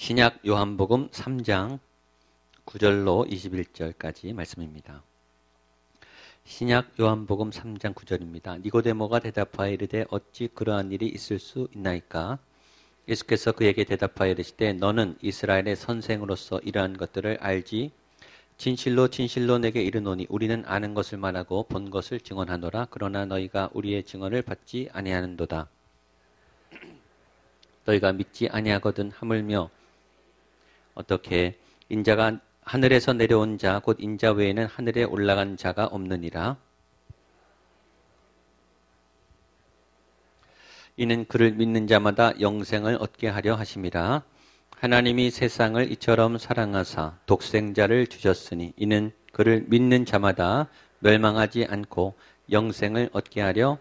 신약 요한복음 3장 9절로 21절까지 말씀입니다. 신약 요한복음 3장 9절입니다. 니고데모가 대답하여 이르되 어찌 그러한 일이 있을 수 있나이까? 예수께서 그에게 대답하여 이르시되 너는 이스라엘의 선생으로서 이러한 것들을 알지? 진실로 진실로 내게 이르노니 우리는 아는 것을 말하고 본 것을 증언하노라. 그러나 너희가 우리의 증언을 받지 아니하는도다. 너희가 믿지 아니하거든. 하물며 어떻게 인자가 하늘에서 내려온 자 곧 인자 외에는 하늘에 올라간 자가 없느니라. 이는 그를 믿는 자마다 영생을 얻게 하려 하심이라. 하나님이 세상을 이처럼 사랑하사 독생자를 주셨으니 이는 그를 믿는 자마다 멸망하지 않고 영생을 얻게 하려.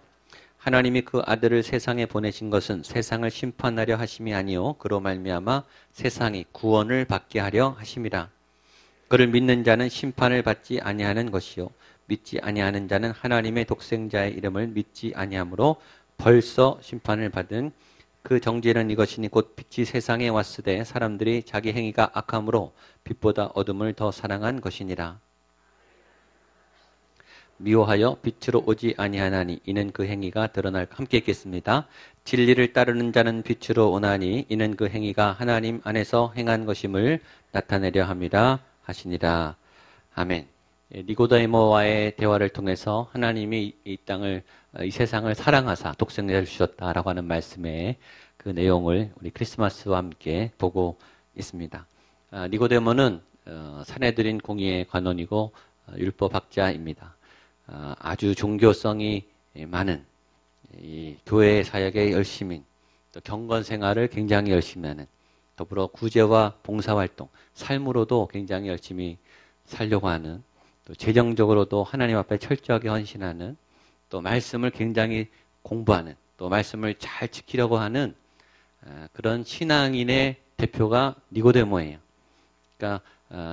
하나님이 그 아들을 세상에 보내신 것은 세상을 심판하려 하심이 아니요 그로 말미암아 세상이 구원을 받게 하려 하심이라. 그를 믿는 자는 심판을 받지 아니하는 것이요 믿지 아니하는 자는 하나님의 독생자의 이름을 믿지 아니하므로 벌써 심판을 받은. 그 정죄는 이것이니 곧 빛이 세상에 왔으되 사람들이 자기 행위가 악함으로 빛보다 어둠을 더 사랑한 것이니라. 미워하여 빛으로 오지 아니하나니 이는 그 행위가 드러날. 함께 읽겠습니다. 진리를 따르는 자는 빛으로 오나니 이는 그 행위가 하나님 안에서 행한 것임을 나타내려 함이라 하시니라. 아멘. 니고데모와의 대화를 통해서 하나님이 이 땅을, 이 세상을 사랑하사 독생자를 주셨다라고 하는 말씀의 그 내용을 우리 크리스마스와 함께 보고 있습니다. 니고데모는 산헤드린 공의의 관원이고 율법학자입니다. 아주 종교성이 많은 이 교회 사역의 열심인, 또 경건 생활을 굉장히 열심히 하는, 더불어 구제와 봉사활동, 삶으로도 굉장히 열심히 살려고 하는, 또 재정적으로도 하나님 앞에 철저하게 헌신하는, 또 말씀을 굉장히 공부하는, 또 말씀을 잘 지키려고 하는 그런 신앙인의 대표가 니고데모예요. 그러니까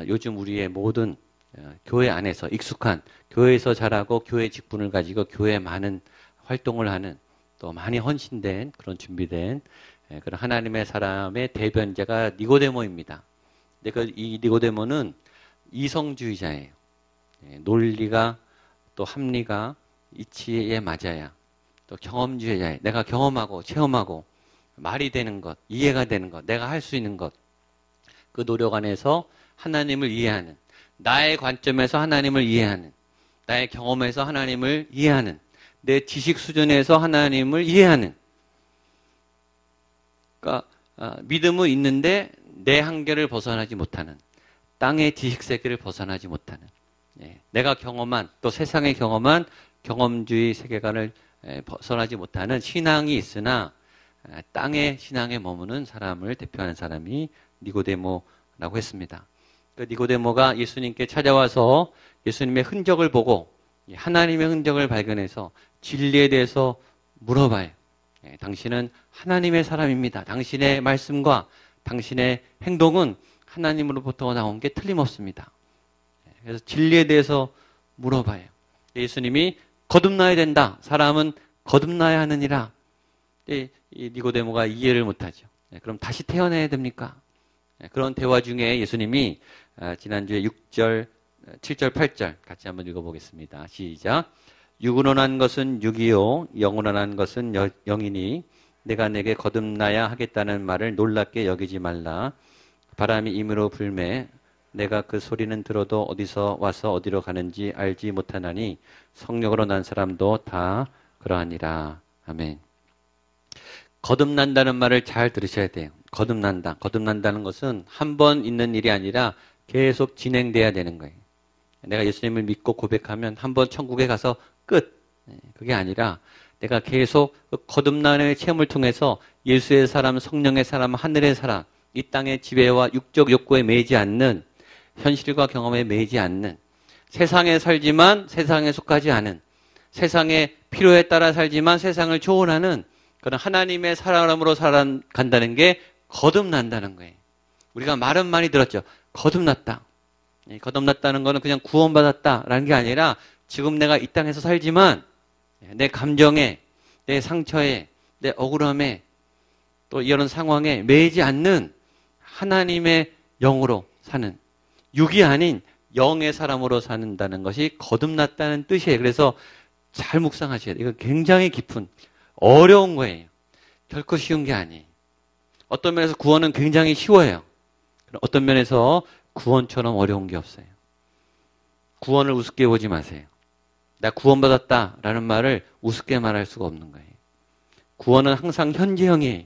요즘 우리의 모든 교회 안에서 익숙한, 교회에서 자라고 교회 직분을 가지고 교회에 많은 활동을 하는, 또 많이 헌신된 그런 준비된 그런 하나님의 사람의 대변자가 니고데모입니다. 근데 이 니고데모는 이성주의자예요. 논리가 또 합리가 이치에 맞아야, 또 경험주의자예요. 내가 경험하고 체험하고 말이 되는 것, 이해가 되는 것, 내가 할 수 있는 것, 그 노력 안에서 하나님을 이해하는, 나의 관점에서 하나님을 이해하는, 나의 경험에서 하나님을 이해하는, 내 지식 수준에서 하나님을 이해하는. 그러니까 믿음은 있는데 내 한계를 벗어나지 못하는, 땅의 지식 세계를 벗어나지 못하는, 내가 경험한, 또 세상에 경험한 경험주의 세계관을 벗어나지 못하는 신앙이 있으나 땅의 신앙에 머무는 사람을 대표하는 사람이 니고데모라고 했습니다. 그 니고데모가 예수님께 찾아와서 예수님의 흔적을 보고 하나님의 흔적을 발견해서 진리에 대해서 물어봐요. 당신은 하나님의 사람입니다. 당신의 말씀과 당신의 행동은 하나님으로부터 나온 게 틀림없습니다. 그래서 진리에 대해서 물어봐요. 예수님이 거듭나야 된다. 사람은 거듭나야 하느니라. 이 니고데모가 이해를 못하죠. 그럼 다시 태어나야 됩니까? 그런 대화 중에 예수님이 지난주에 6절, 7절, 8절 같이 한번 읽어보겠습니다. 시작. 육으로 난 것은 육이요 영으로 난 것은 영이니 내가 내게 거듭나야 하겠다는 말을 놀랍게 여기지 말라. 바람이 임으로 불매 내가 그 소리는 들어도 어디서 와서 어디로 가는지 알지 못하나니 성령으로 난 사람도 다 그러하니라. 아멘. 거듭난다는 말을 잘 들으셔야 돼요. 거듭난다. 거듭난다는 것은 한 번 있는 일이 아니라 계속 진행돼야 되는 거예요. 내가 예수님을 믿고 고백하면 한 번 천국에 가서 끝. 그게 아니라 내가 계속 거듭남의 체험을 통해서 예수의 사람, 성령의 사람, 하늘의 사람, 이 땅의 지배와 육적 욕구에 매이지 않는, 현실과 경험에 매이지 않는, 세상에 살지만 세상에 속하지 않은, 세상의 필요에 따라 살지만 세상을 초월하는 그런 하나님의 사람으로 살아간다는 게 거듭난다는 거예요. 우리가 말은 많이 들었죠. 거듭났다. 거듭났다는 거는 그냥 구원받았다라는 게 아니라 지금 내가 이 땅에서 살지만 내 감정에, 내 상처에, 내 억울함에, 또 이런 상황에 매이지 않는 하나님의 영으로 사는, 육이 아닌 영의 사람으로 사는다는 것이 거듭났다는 뜻이에요. 그래서 잘 묵상하셔야 돼요. 이거 굉장히 깊은, 어려운 거예요. 결코 쉬운 게 아니에요. 어떤 면에서 구원은 굉장히 쉬워요. 어떤 면에서 구원처럼 어려운 게 없어요. 구원을 우습게 보지 마세요. 나 구원받았다라는 말을 우습게 말할 수가 없는 거예요. 구원은 항상 현재형이에요.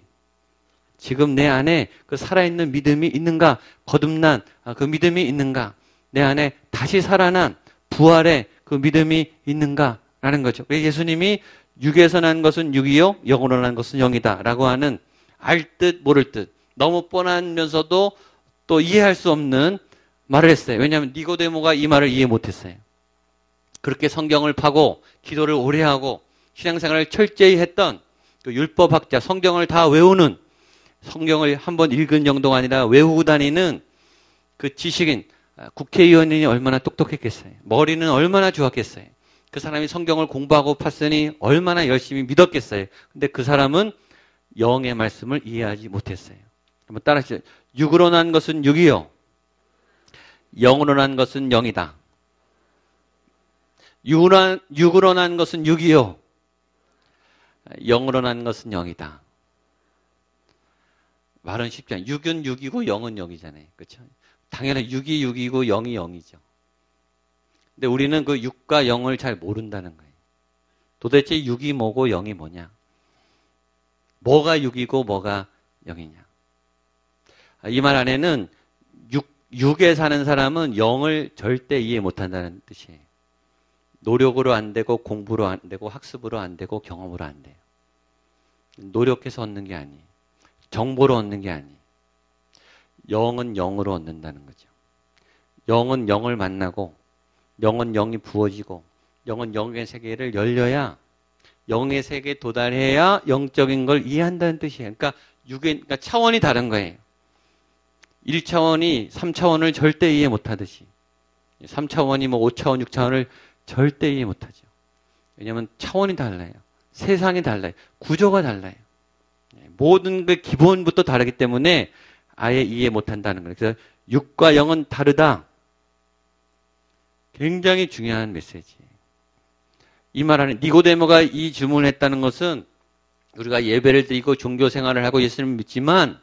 지금 내 안에 그 살아있는 믿음이 있는가? 거듭난 그 믿음이 있는가? 내 안에 다시 살아난 부활의 그 믿음이 있는가? 라는 거죠. 예수님이 육에서 난 것은 육이요, 영으로 난 것은 영이다 라고 하는 알 듯 모를 듯 너무 뻔하면서도 또 이해할 수 없는 말을 했어요. 왜냐하면 니고데모가 이 말을 이해 못했어요. 그렇게 성경을 파고 기도를 오래 하고 신앙생활을 철저히 했던 그 율법학자, 성경을 다 외우는, 성경을 한번 읽은 정도가 아니라 외우고 다니는 그 지식인, 국회의원이 얼마나 똑똑했겠어요. 머리는 얼마나 좋았겠어요. 그 사람이 성경을 공부하고 팠으니 얼마나 열심히 믿었겠어요. 근데 그 사람은 영의 말씀을 이해하지 못했어요. 한번 따라하시죠. 육으로 난 것은 육이요, 영으로 난 것은 영이다. 육으로 난 것은 육이요, 영으로 난 것은 영이다. 말은 쉽지 않아요. 육은 육이고 영은 영이잖아요. 그렇죠? 당연히 육이 육이고 영이 영이죠. 근데 우리는 그 육과 영을 잘 모른다는 거예요. 도대체 육이 뭐고 영이 뭐냐? 뭐가 육이고 뭐가 영이냐? 이 말 안에는 육에 사는 사람은 영을 절대 이해 못한다는 뜻이에요. 노력으로 안 되고 공부로 안 되고 학습으로 안 되고 경험으로 안 돼요. 노력해서 얻는 게 아니에요. 정보로 얻는 게 아니에요. 영은 영으로 얻는다는 거죠. 영은 영을 만나고 영은 영이 부어지고 영은 영의 세계를 열려야, 영의 세계에 도달해야 영적인 걸 이해한다는 뜻이에요. 그러니까 차원이 다른 거예요. 1차원이 3차원을 절대 이해 못하듯이 3차원이 5차원, 6차원을 절대 이해 못하죠. 왜냐하면 차원이 달라요. 세상이 달라요. 구조가 달라요. 모든 그 기본부터 다르기 때문에 아예 이해 못한다는 거예요. 그래서 육과 영은 다르다. 굉장히 중요한 메시지예요. 이 말 안에 니고데모가 이 질문을 했다는 것은 우리가 예배를 드리고 종교 생활을 하고 예수님을 믿지만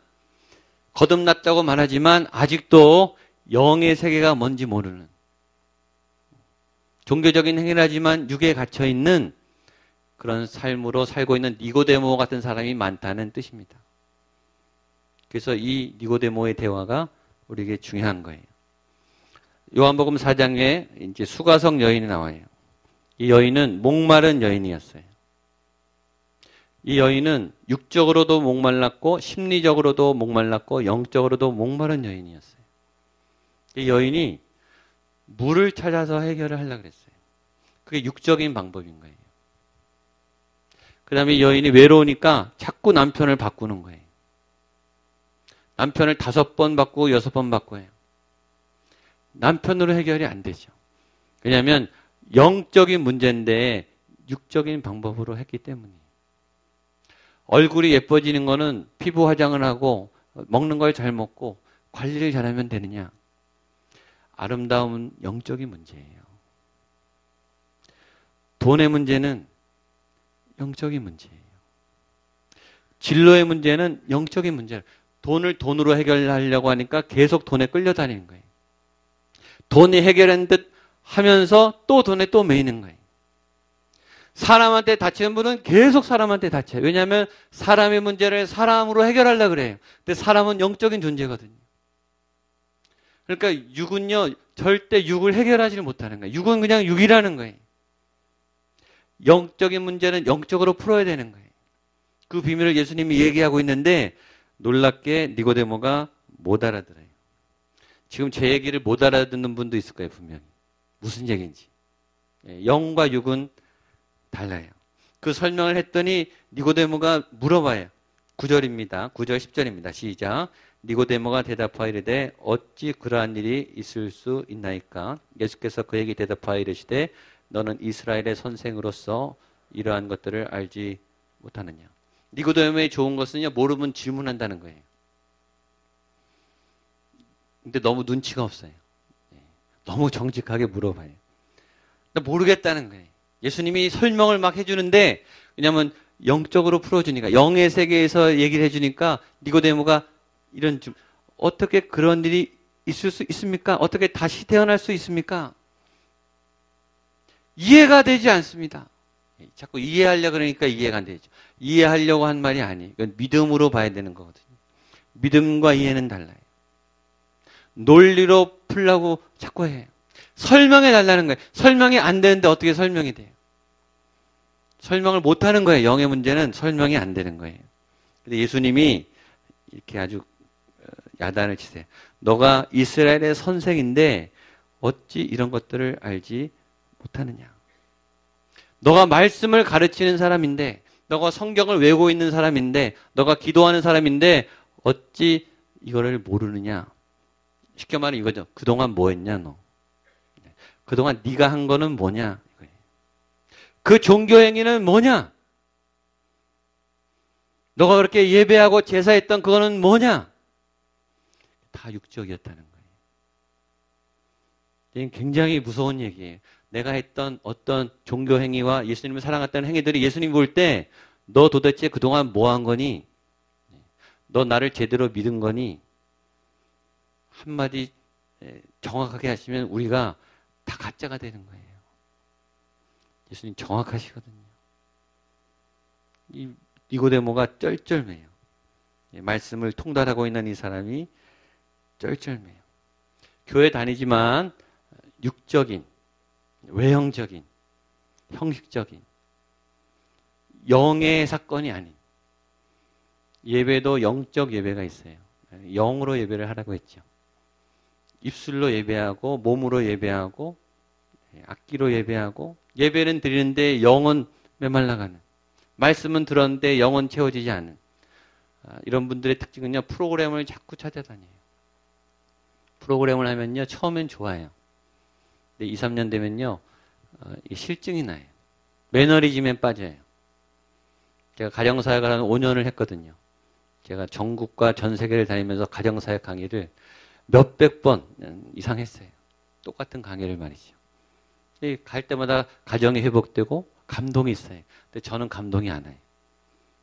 거듭났다고 말하지만 아직도 영의 세계가 뭔지 모르는, 종교적인 행위를 하지만 육에 갇혀있는 그런 삶으로 살고 있는 니고데모 같은 사람이 많다는 뜻입니다. 그래서 이 니고데모의 대화가 우리에게 중요한 거예요. 요한복음 4장에 이제 수가성 여인이 나와요. 이 여인은 목마른 여인이었어요. 이 여인은 육적으로도 목말랐고 심리적으로도 목말랐고 영적으로도 목마른 여인이었어요. 이 여인이 물을 찾아서 해결을 하려고 그랬어요. 그게 육적인 방법인 거예요. 그 다음에 여인이 외로우니까 자꾸 남편을 바꾸는 거예요. 남편을 5번 바꾸고 6번 바꿔요. 남편으로 해결이 안 되죠. 왜냐하면 영적인 문제인데 육적인 방법으로 했기 때문이에요. 얼굴이 예뻐지는 거는 피부 화장을 하고 먹는 걸 잘 먹고 관리를 잘하면 되느냐? 아름다움은 영적인 문제예요. 돈의 문제는 영적인 문제예요. 진로의 문제는 영적인 문제예요. 돈을 돈으로 해결하려고 하니까 계속 돈에 끌려다니는 거예요. 돈이 해결한 듯 하면서 또 돈에 또 매이는 거예요. 사람한테 다치는 분은 계속 사람한테 다쳐요. 왜냐하면 사람의 문제를 사람으로 해결하려고 그래요. 근데 사람은 영적인 존재거든요. 그러니까 육은요, 절대 육을 해결하지 못하는 거예요. 육은 그냥 육이라는 거예요. 영적인 문제는 영적으로 풀어야 되는 거예요. 그 비밀을 예수님이 얘기하고 있는데 놀랍게 니고데모가 못 알아들어요. 지금 제 얘기를 못 알아듣는 분도 있을 거예요, 분명히. 무슨 얘기인지. 영과 육은 달라요. 그 설명을 했더니 니고데모가 물어봐요. 9절입니다. 9절 10절입니다. 시작. 니고데모가 대답하여 이르되 어찌 그러한 일이 있을 수 있나이까? 예수께서 그에게 대답하여 이르시되 너는 이스라엘의 선생으로서 이러한 것들을 알지 못하느냐. 니고데모의 좋은 것은요, 모르면 질문한다는 거예요. 근데 너무 눈치가 없어요. 너무 정직하게 물어봐요. 근데 모르겠다는 거예요. 예수님이 설명을 막 해주는데, 왜냐면 영적으로 풀어주니까, 영의 세계에서 얘기를 해주니까 니고데모가 이런 좀 어떻게 그런 일이 있을 수 있습니까? 어떻게 다시 태어날 수 있습니까? 이해가 되지 않습니다. 자꾸 이해하려고 그러니까 이해가 안 되죠. 이해하려고 한 말이 아니에요. 이건 믿음으로 봐야 되는 거거든요. 믿음과 이해는 달라요. 논리로 풀라고 자꾸 해요. 설명해 달라는 거예요. 설명이 안 되는데 어떻게 설명이 돼요? 설명을 못 하는 거예요. 영의 문제는 설명이 안 되는 거예요. 근데 예수님이 이렇게 아주 야단을 치세요. 너가 이스라엘의 선생인데 어찌 이런 것들을 알지 못하느냐. 너가 말씀을 가르치는 사람인데, 너가 성경을 외우고 있는 사람인데, 너가 기도하는 사람인데 어찌 이거를 모르느냐. 쉽게 말하면 이거죠. 그동안 뭐 했냐 너. 그동안 네가 한 거는 뭐냐. 그 종교 행위는 뭐냐. 너가 그렇게 예배하고 제사했던 그거는 뭐냐. 다 육적이었다는 거예요. 이건 굉장히 무서운 얘기예요. 내가 했던 어떤 종교 행위와 예수님을 사랑했다는 행위들이 예수님 볼 때 너 도대체 그동안 뭐 한 거니? 너 나를 제대로 믿은 거니? 한마디 정확하게 하시면 우리가 다 가짜가 되는 거예요. 예수님 정확하시거든요. 이 니고데모가 쩔쩔매요. 말씀을 통달하고 있는 이 사람이 쩔쩔매요. 교회 다니지만 육적인, 외형적인, 형식적인, 영의 사건이 아닌 예배도 영적 예배가 있어요. 영으로 예배를 하라고 했죠. 입술로 예배하고 몸으로 예배하고 악기로 예배하고 예배는 드리는데 영은 메말라가는, 말씀은 들었는데 영은 채워지지 않은 이런 분들의 특징은요. 프로그램을 자꾸 찾아다녀요. 프로그램을 하면요. 처음엔 좋아요. 근데 2, 3년 되면요. 실증이 나요. 매너리즘에 빠져요. 제가 가정사역을 한 5년을 했거든요. 제가 전국과 전 세계를 다니면서 가정사역 강의를 몇백 번 이상 했어요. 똑같은 강의를 말이죠. 갈 때마다 가정이 회복되고 감동이 있어요. 근데 저는 감동이 안 와요.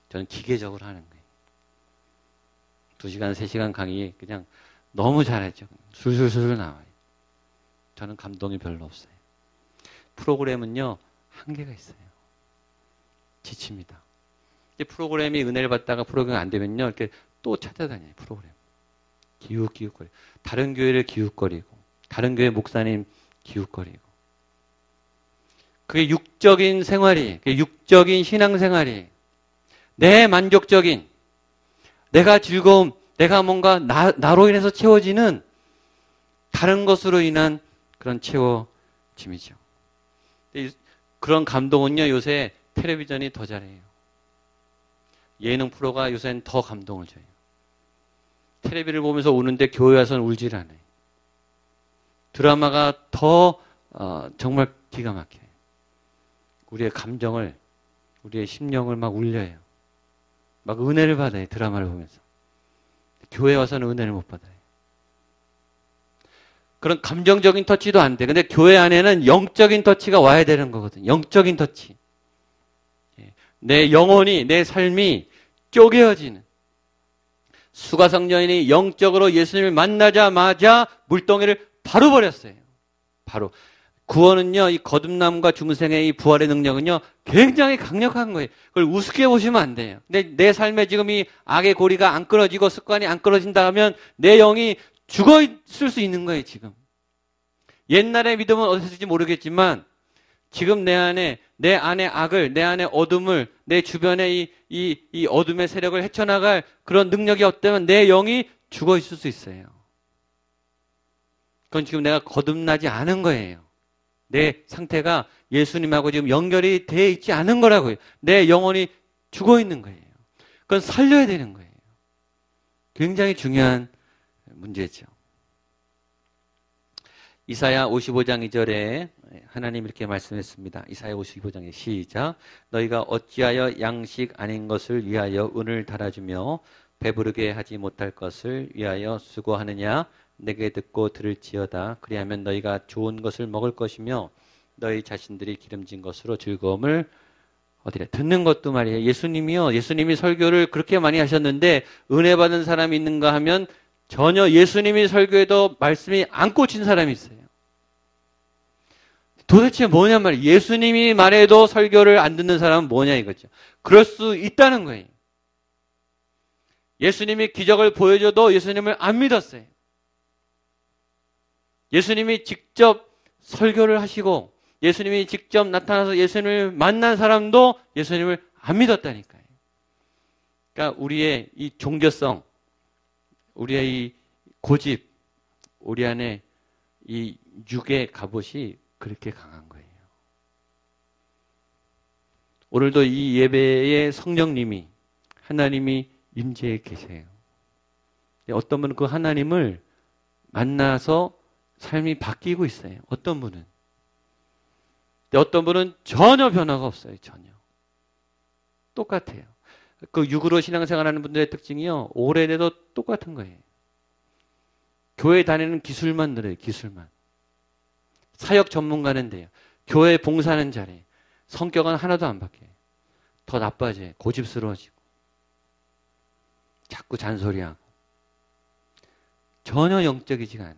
저는 기계적으로 하는 거예요. 2시간, 3시간 강의 그냥 너무 잘하죠. 술술술 나와요. 저는 감동이 별로 없어요. 프로그램은요, 한계가 있어요. 지칩니다. 프로그램이 은혜를 받다가 프로그램이 안 되면요, 이렇게 또 찾아다녀요, 프로그램. 기웃기웃거리고. 다른 교회를 기웃거리고, 다른 교회 목사님 기웃거리고. 그게 육적인 생활이, 그게 육적인 신앙생활이, 내 만족적인, 내가 즐거움, 내가 뭔가 나로 인해서 채워지는 다른 것으로 인한 그런 채워짐이죠. 그런 감동은요, 요새 텔레비전이 더 잘해요. 예능 프로가 요새는 더 감동을 줘요. 텔레비를 보면서 우는데 교회 와서는 울질 않아요. 드라마가 더 정말 기가 막혀요. 우리의 감정을, 우리의 심령을 막 울려요. 막 은혜를 받아요. 드라마를 보면서. 교회 와서는 은혜를 못 받아요. 그런 감정적인 터치도 안 돼. 근데 교회 안에는 영적인 터치가 와야 되는 거거든요. 영적인 터치. 내 영혼이, 내 삶이 쪼개어지는. 수가성녀인이 영적으로 예수님을 만나자마자 물동이를 바로 버렸어요. 바로. 구원은요, 이 거듭남과 중생의 이 부활의 능력은요, 굉장히 강력한 거예요. 그걸 우습게 보시면 안 돼요. 근데 내 삶에 지금 이 악의 고리가 안 끊어지고 습관이 안 끊어진다 하면 내 영이 죽어 있을 수 있는 거예요, 지금. 옛날의 믿음은 어디서인지 모르겠지만, 지금 내 안에 악을, 내 안에 어둠을, 내 주변에 이 어둠의 세력을 헤쳐나갈 그런 능력이 없다면 내 영이 죽어 있을 수 있어요. 그건 지금 내가 거듭나지 않은 거예요. 내 상태가 예수님하고 지금 연결이 돼 있지 않은 거라고요. 내 영혼이 죽어 있는 거예요. 그건 살려야 되는 거예요. 굉장히 중요한 문제죠. 이사야 55장 2절에 하나님 이렇게 말씀했습니다. 이사야 55장의 시작. 너희가 어찌하여 양식 아닌 것을 위하여 은을 달아주며 배부르게 하지 못할 것을 위하여 수고하느냐. 내게 듣고 들을지어다. 그리하면 너희가 좋은 것을 먹을 것이며 너희 자신들이 기름진 것으로 즐거움을 어디래? 듣는 것도 말이에요. 예수님이요. 예수님이 설교를 그렇게 많이 하셨는데 은혜 받은 사람이 있는가 하면 전혀 예수님이 설교에도 말씀이 안 꽂힌 사람이 있어요. 도대체 뭐냐 말이에요. 예수님이 말해도 설교를 안 듣는 사람은 뭐냐 이거죠. 그럴 수 있다는 거예요. 예수님이 기적을 보여줘도 예수님을 안 믿었어요. 예수님이 직접 설교를 하시고 예수님이 직접 나타나서 예수님을 만난 사람도 예수님을 안 믿었다니까요. 그러니까 우리의 이 종교성, 우리의 이 고집, 우리 안에 이 육의 갑옷이 그렇게 강한 거예요. 오늘도 이 예배에 성령님이, 하나님이 임재해 계세요. 어떤 분은 그 하나님을 만나서 삶이 바뀌고 있어요. 어떤 분은. 어떤 분은 전혀 변화가 없어요. 전혀. 똑같아요. 그 육으로 신앙생활하는 분들의 특징이요. 오래돼도 똑같은 거예요. 교회 다니는 기술만 늘어요. 기술만. 사역 전문가는 돼요. 교회 봉사는 잘해요. 성격은 하나도 안 바뀌어요. 더 나빠져요. 고집스러워지고. 자꾸 잔소리하고. 전혀 영적이지가 않아요.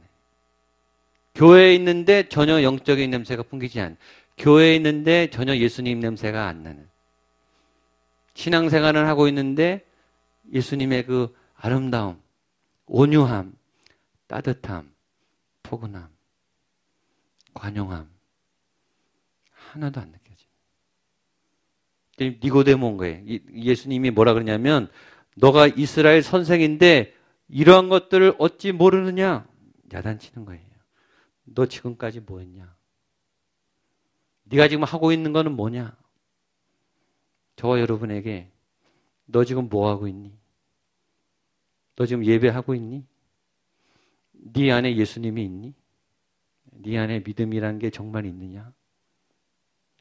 교회에 있는데 전혀 영적인 냄새가 풍기지 않아요. 교회에 있는데 전혀 예수님 냄새가 안 나는. 신앙생활을 하고 있는데 예수님의 그 아름다움, 온유함, 따뜻함, 포근함, 관용함 하나도 안 느껴져요. 니고데모인 거예요. 예수님이 뭐라 그러냐면 너가 이스라엘 선생인데 이러한 것들을 어찌 모르느냐? 야단치는 거예요. 너 지금까지 뭐 했냐? 네가 지금 하고 있는 거는 뭐냐? 저와 여러분에게 너 지금 뭐 하고 있니? 너 지금 예배하고 있니? 네 안에 예수님이 있니? 네 안에 믿음이라는 게 정말 있느냐?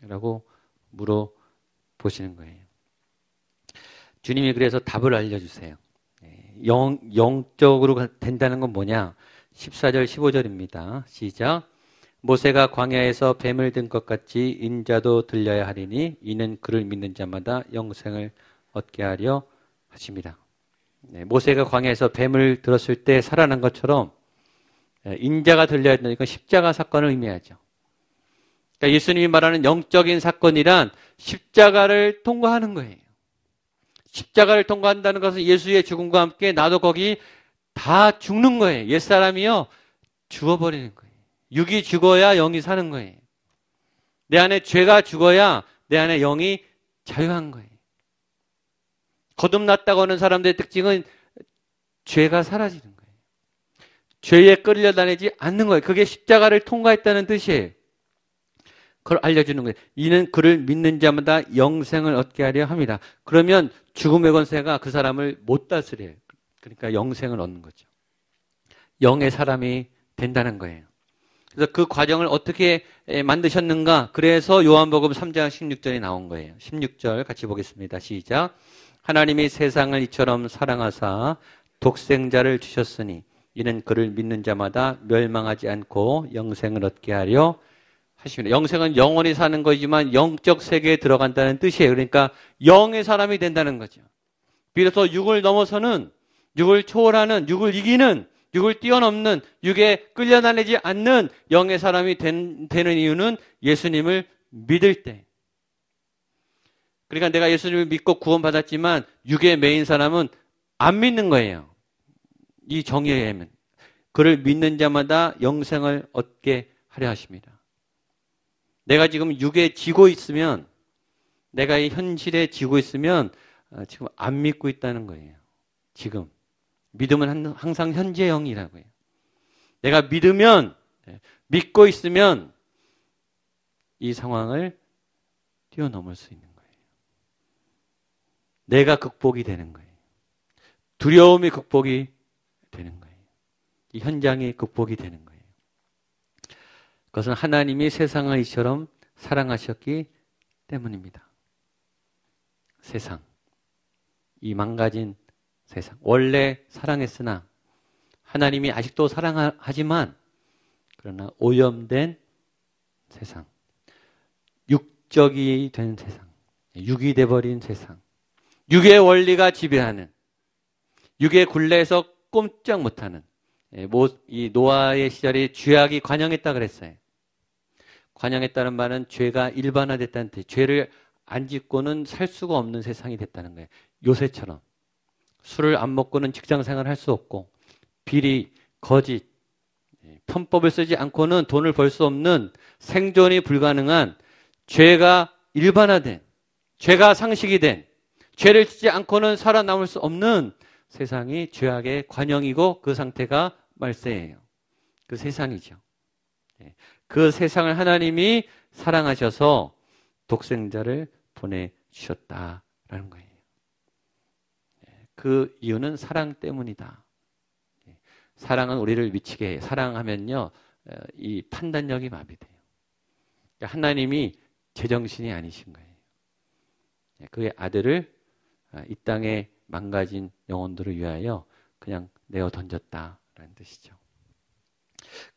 라고 물어보시는 거예요. 주님이 그래서 답을 알려주세요. 영적으로 된다는 건 뭐냐? 14절 15절입니다. 시작. 모세가 광야에서 뱀을 든 것 같이 인자도 들려야 하리니 이는 그를 믿는 자마다 영생을 얻게 하려 하십니다. 모세가 광야에서 뱀을 들었을 때 살아난 것처럼 인자가 들려야 된다니까 십자가 사건을 의미하죠. 그러니까 예수님이 말하는 영적인 사건이란 십자가를 통과하는 거예요. 십자가를 통과한다는 것은 예수의 죽음과 함께 나도 거기 다 죽는 거예요. 옛사람이요 죽어버리는 거예요. 육이 죽어야 영이 사는 거예요. 내 안에 죄가 죽어야 내 안에 영이 자유한 거예요. 거듭났다고 하는 사람들의 특징은 죄가 사라지는 거예요. 죄에 끌려다니지 않는 거예요. 그게 십자가를 통과했다는 뜻이에요. 그걸 알려주는 거예요. 이는 그를 믿는 자마다 영생을 얻게 하려 합니다. 그러면 죽음의 권세가 그 사람을 못 다스려요. 그러니까 영생을 얻는 거죠. 영의 사람이 된다는 거예요. 그래서 그 과정을 어떻게 만드셨는가? 그래서 요한복음 3장 16절이 나온 거예요. 16절 같이 보겠습니다. 시작. 하나님이 세상을 이처럼 사랑하사 독생자를 주셨으니 이는 그를 믿는 자마다 멸망하지 않고 영생을 얻게 하려 하십니다. 영생은 영원히 사는 거지만 영적 세계에 들어간다는 뜻이에요. 그러니까 영의 사람이 된다는 거죠. 비로소 육을 넘어서는, 육을 초월하는, 육을 이기는, 육을 뛰어넘는, 육에 끌려다니지 않는 영의 사람이 되는 이유는 예수님을 믿을 때. 그러니까 내가 예수님을 믿고 구원받았지만 육에 매인 사람은 안 믿는 거예요. 이 정의에 의하면. 그를 믿는 자마다 영생을 얻게 하려 하십니다. 내가 지금 육에 지고 있으면, 내가 이 현실에 지고 있으면 지금 안 믿고 있다는 거예요. 지금. 믿음은 항상 현재형이라고 해요. 내가 믿으면, 믿고 있으면 이 상황을 뛰어넘을 수 있는 거예요. 내가 극복이 되는 거예요. 두려움이 극복이 되는 거예요. 이 현장이 극복이 되는 거예요. 그것은 하나님이 세상을 이처럼 사랑하셨기 때문입니다. 세상. 이 망가진 세상. 원래 사랑했으나 하나님이 아직도 사랑하지만 그러나 오염된 세상, 육적이 된 세상, 육이 돼버린 세상, 육의 원리가 지배하는, 육의 굴레에서 꼼짝 못하는, 이 노아의 시절에 죄악이 관영했다 그랬어요. 관영했다는 말은 죄가 일반화됐다는 뜻, 죄를 안 짓고는 살 수가 없는 세상이 됐다는 거예요. 요새처럼 술을 안 먹고는 직장생활을 할 수 없고, 비리, 거짓, 편법을 쓰지 않고는 돈을 벌 수 없는, 생존이 불가능한, 죄가 일반화된, 죄가 상식이 된, 죄를 짓지 않고는 살아남을 수 없는 세상이 죄악의 관영이고 그 상태가 말세예요. 그 세상이죠. 그 세상을 하나님이 사랑하셔서 독생자를 보내주셨다라는 거예요. 그 이유는 사랑 때문이다. 사랑은 우리를 미치게 해요. 사랑하면요, 이 판단력이 마비돼요. 그러니까 하나님이 제정신이 아니신 거예요. 그의 아들을 이 땅에 망가진 영혼들을 위하여 그냥 내어 던졌다라는 뜻이죠.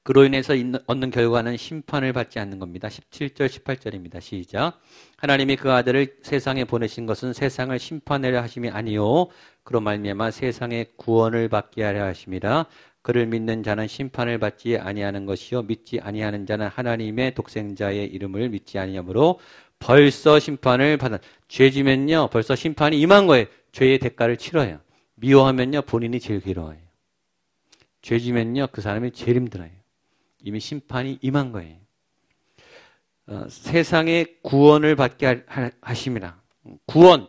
그로 인해서 얻는 결과는 심판을 받지 않는 겁니다. 17절, 18절입니다. 시작. 하나님이 그 아들을 세상에 보내신 것은 세상을 심판하려 하심이 아니요 그로 말미암아 세상의 구원을 받게 하려 하심이라. 그를 믿는 자는 심판을 받지 아니하는 것이요 믿지 아니하는 자는 하나님의 독생자의 이름을 믿지 아니하므로 벌써 심판을 받은. 죄지면요 벌써 심판이 임한 거예요. 죄의 대가를 치러요. 미워하면요 본인이 제일 괴로워요. 죄지면요 그 사람이 제일 힘들어요. 이미 심판이 임한 거예요. 세상의 구원을 받게 하심이라. 구원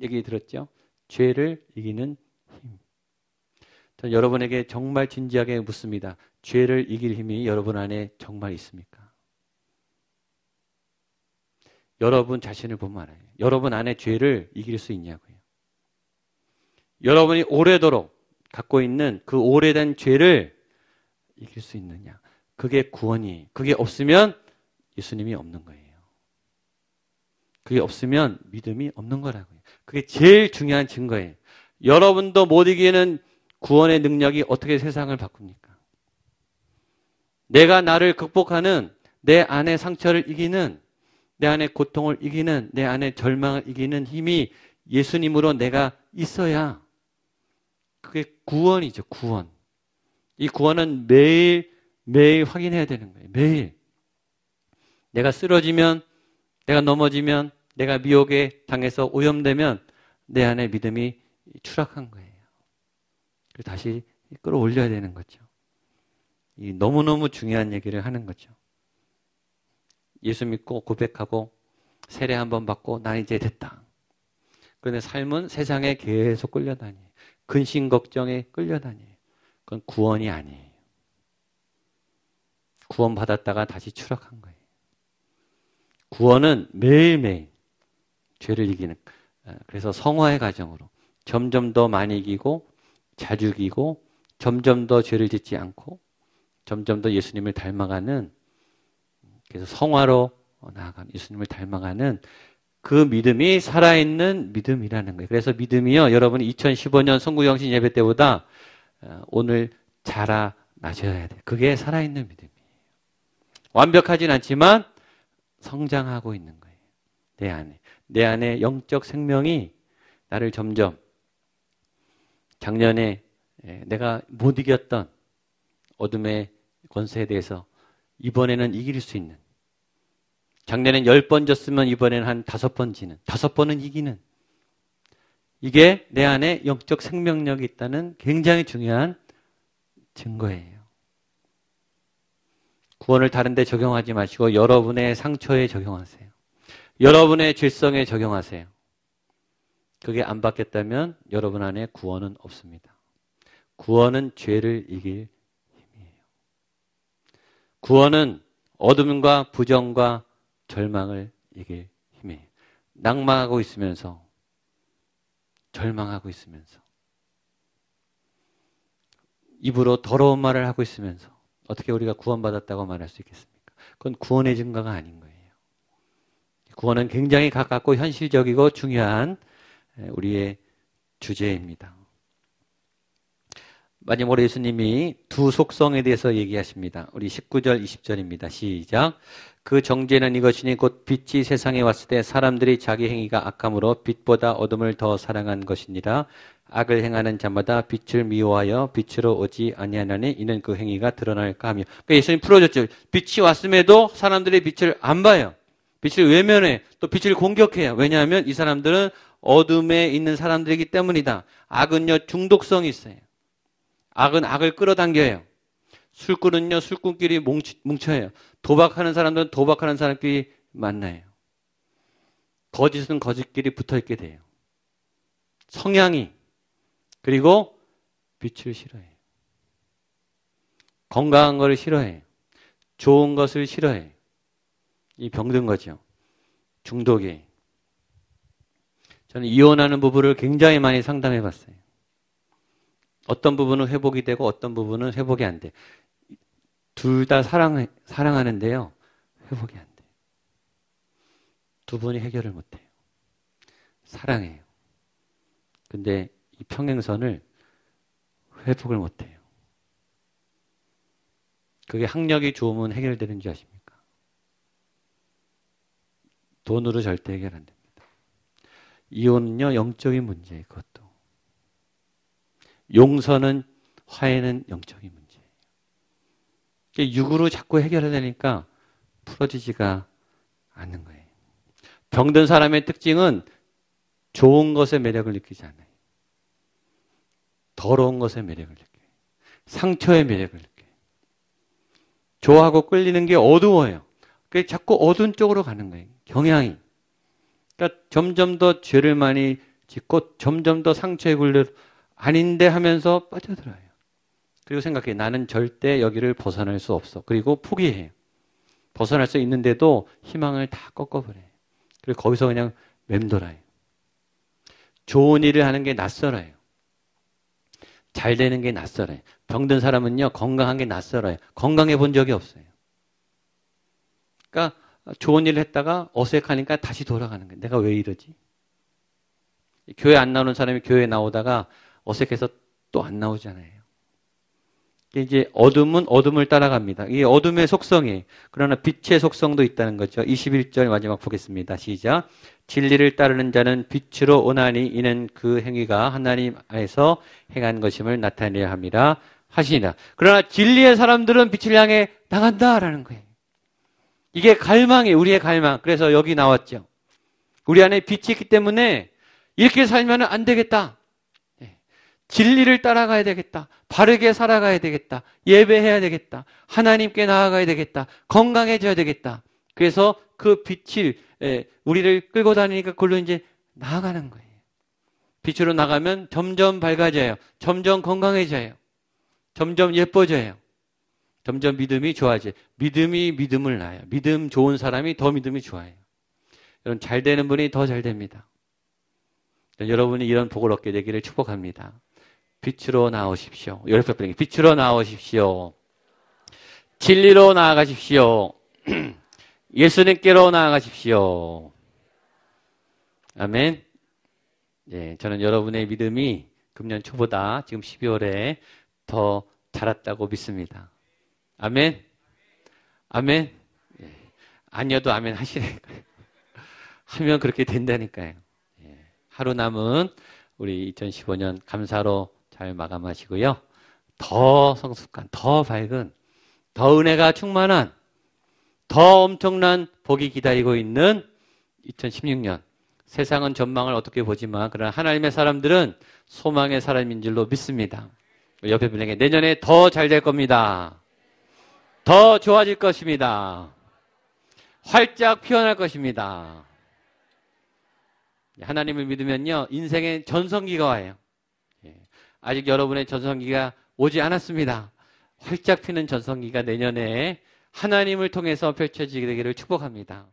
얘기 들었죠? 죄를 이기는 힘. 저는 여러분에게 정말 진지하게 묻습니다. 죄를 이길 힘이 여러분 안에 정말 있습니까? 여러분 자신을 보면 알아요. 여러분 안에 죄를 이길 수 있냐고요. 여러분이 오래도록 갖고 있는 그 오래된 죄를 이길 수 있느냐. 그게 구원이에요. 그게 없으면 예수님이 없는 거예요. 그게 없으면 믿음이 없는 거라고요. 그게 제일 중요한 증거예요. 여러분도 못 이기는 구원의 능력이 어떻게 세상을 바꿉니까? 내가 나를 극복하는, 내 안의 상처를 이기는, 내 안의 고통을 이기는, 내 안의 절망을 이기는 힘이 예수님으로 내가 있어야 그게 구원이죠. 구원. 이 구원은 매일 확인해야 되는 거예요. 매일. 내가 쓰러지면, 내가 넘어지면, 내가 미혹에 당해서 오염되면 내 안에 믿음이 추락한 거예요. 그래서 다시 끌어올려야 되는 거죠. 이 너무너무 중요한 얘기를 하는 거죠. 예수 믿고 고백하고 세례 한번 받고 난 이제 됐다. 그런데 삶은 세상에 계속 끌려다녀요. 근심 걱정에 끌려다녀요. 그건 구원이 아니에요. 구원 받았다가 다시 추락한 거예요. 구원은 매일매일 죄를 이기는, 그래서 성화의 과정으로 점점 더 많이 이기고 자주 이기고 점점 더 죄를 짓지 않고 점점 더 예수님을 닮아가는, 그래서 성화로 나아가는, 예수님을 닮아가는 그 믿음이 살아있는 믿음이라는 거예요. 그래서 믿음이요, 여러분이 2015년 성구영신 예배 때보다 오늘 자라나셔야 돼요. 그게 살아있는 믿음이에요. 완벽하진 않지만 성장하고 있는 거예요. 내 안에 영적 생명이 나를 점점, 작년에 내가 못 이겼던 어둠의 권세에 대해서 이번에는 이길 수 있는, 작년엔 10번 졌으면 이번에는 한 5번 지는, 5번은 이기는, 이게 내 안에 영적 생명력이 있다는 굉장히 중요한 증거예요. 구원을 다른 데 적용하지 마시고 여러분의 상처에 적용하세요. 여러분의 죄성에 적용하세요. 그게 안 바뀌었다면 여러분 안에 구원은 없습니다. 구원은 죄를 이길 힘이에요. 구원은 어둠과 부정과 절망을 이길 힘이에요. 낭망하고 있으면서, 절망하고 있으면서, 입으로 더러운 말을 하고 있으면서 어떻게 우리가 구원받았다고 말할 수 있겠습니까? 그건 구원의 증거가 아닌 거예요. 구원은 굉장히 가깝고 현실적이고 중요한 우리의 주제입니다. 마지막으로 예수님이 두 속성에 대해서 얘기하십니다. 우리 19절, 20절입니다. 시작. 그 정죄는 이것이니 곧 빛이 세상에 왔을 때 사람들이 자기 행위가 악함으로 빛보다 어둠을 더 사랑한 것이니라. 악을 행하는 자마다 빛을 미워하여 빛으로 오지 아니하나니 이는 그 행위가 드러날까 하며. 그러니까 예수님 풀어줬죠. 빛이 왔음에도 사람들이 빛을 안 봐요. 빛을 외면해. 또 빛을 공격해요. 왜냐하면 이 사람들은 어둠에 있는 사람들이기 때문이다. 악은요, 중독성이 있어요. 악은 악을 끌어당겨요. 술꾼은요, 술꾼끼리 뭉쳐요. 도박하는 사람들은 도박하는 사람끼리 만나요. 거짓은 거짓끼리 붙어있게 돼요. 성향이. 그리고 빛을 싫어해요. 건강한 걸 싫어해요. 좋은 것을 싫어해요. 이 병든 거죠. 중독이. 저는 이혼하는 부부를 굉장히 많이 상담해 봤어요. 어떤 부분은 회복이 되고 어떤 부분은 회복이 안 돼. 둘 다 사랑하는데요. 회복이 안 돼. 두 분이 해결을 못 해요. 사랑해요. 근데 이 평행선을 회복을 못 해요. 그게 학력이 좋으면 해결되는 줄 아십니까? 돈으로 절대 해결 안 됩니다. 이혼은요, 영적인 문제예요, 그것도. 용서는, 화해는 영적인 문제예요. 육으로 자꾸 해결하려니까 풀어지지가 않는 거예요. 병든 사람의 특징은 좋은 것의 매력을 느끼지 않아요. 더러운 것의 매력을 느껴요. 상처의 매력을 느껴요. 좋아하고 끌리는 게 어두워요. 그래서 자꾸 어두운 쪽으로 가는 거예요. 경향이. 그러니까 점점 더 죄를 많이 짓고 점점 더 상처에 굴려 아닌데 하면서 빠져들어요. 그리고 생각해. 나는 절대 여기를 벗어날 수 없어. 그리고 포기해요. 벗어날 수 있는데도 희망을 다 꺾어버려요. 그리고 거기서 그냥 맴돌아요. 좋은 일을 하는 게 낯설어요. 잘 되는 게 낯설어요. 병든 사람은요, 건강한 게 낯설어요. 건강해 본 적이 없어요. 그러니까 좋은 일을 했다가 어색하니까 다시 돌아가는 거예요. 내가 왜 이러지? 교회 안 나오는 사람이 교회 나오다가 어색해서 또 안 나오잖아요. 이제 어둠은 어둠을 따라갑니다. 이게 어둠의 속성이에요. 그러나 빛의 속성도 있다는 거죠. 21절 마지막 보겠습니다. 시작. 진리를 따르는 자는 빛으로 오나니 이는 그 행위가 하나님 안에서 행한 것임을 나타내야 함이라 하시니라. 그러나 진리의 사람들은 빛을 향해 나간다라는 거예요. 이게 갈망이에요. 우리의 갈망. 그래서 여기 나왔죠. 우리 안에 빛이 있기 때문에 이렇게 살면 안 되겠다. 진리를 따라가야 되겠다. 바르게 살아가야 되겠다. 예배해야 되겠다. 하나님께 나아가야 되겠다. 건강해져야 되겠다. 그래서 그 빛을 우리를 끌고 다니니까 그걸로 이제 나아가는 거예요. 빛으로 나가면 점점 밝아져요. 점점 건강해져요. 점점 예뻐져요. 점점 믿음이 좋아져요. 믿음이 믿음을 낳아요. 믿음 좋은 사람이 더 믿음이 좋아요. 여러분 잘 되는 분이 더 잘 됩니다. 여러분이 이런 복을 얻게 되기를 축복합니다. 빛으로 나오십시오. 여러분 빛으로 나오십시오. 진리로 나아가십시오. 예수님께로 나아가십시오. 아멘. 예, 저는 여러분의 믿음이 금년 초보다 지금 12월에 더 자랐다고 믿습니다. 아멘. 아멘. 예, 아니어도 아멘 하시라니까요. 하면 그렇게 된다니까요. 예, 하루 남은 우리 2015년 감사로 잘 마감하시고요. 더 성숙한, 더 밝은, 더 은혜가 충만한, 더 엄청난 복이 기다리고 있는 2016년. 세상은 전망을 어떻게 보지만 그러나 하나님의 사람들은 소망의 사람인 줄로 믿습니다. 옆에 분에게 내년에 더 잘 될 겁니다. 더 좋아질 것입니다. 활짝 피어날 것입니다. 하나님을 믿으면요, 인생의 전성기가 와요. 아직 여러분의 전성기가 오지 않았습니다. 활짝 피는 전성기가 내년에 하나님을 통해서 펼쳐지게 되기를 축복합니다.